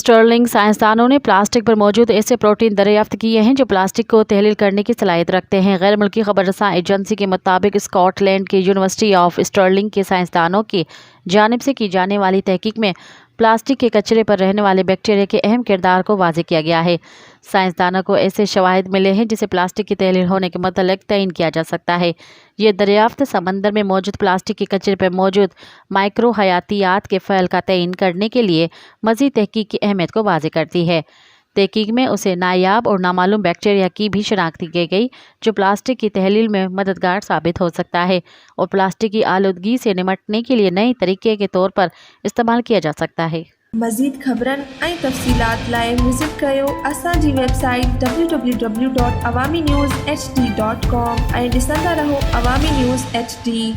Stirling साइंसदानों ने plastic पर मौजूद ऐसे प्रोटीन दरियाफ्त किए हैं जो प्लास्टिक को तहलील करने की सलाहियत रखते हैं। गैर मुल्की खबररसां एजेंसी के मुताबिक स्कॉटलैंड की यूनिवर्सिटी ऑफ स्टर्लिंग के साइंसदानों की जानिब से की जाने वाली तहकीक में प्लास्टिक के कचरे पर रहने वाले बैक्टीरिया के अहम किरदार को वाज़ेह किया गया है। साइंसदानों को ऐसे शवाहिद मिले हैं जिसे प्लास्टिक की तहलील होने के मतलब तयन किया जा सकता है। ये दरियाफ्त समंदर में मौजूद प्लास्टिक के कचरे पर मौजूद माइक्रो हयातियात के फ़ैल का तयन करने के लिए मज़ीद तहकीक की अहमियत को वाज़ेह करती है। तहकीक में उसे नायाब और नामालूम बैक्टीरिया की भी शनाख्त की गई जो प्लास्टिक की तहलील में मददगार साबित हो सकता है और प्लास्टिक की आलूदगी से निमटने के लिए नए तरीके के तौर पर इस्तेमाल किया जा सकता है। मज़ीद ख़बरनि ऐं तफ़सीलात लाइ विज़िट कयो असांजी वेबसाइट www.awamiNewsHD.com ऐं ॾिसंदा रहो अवामी न्यूज़ HD।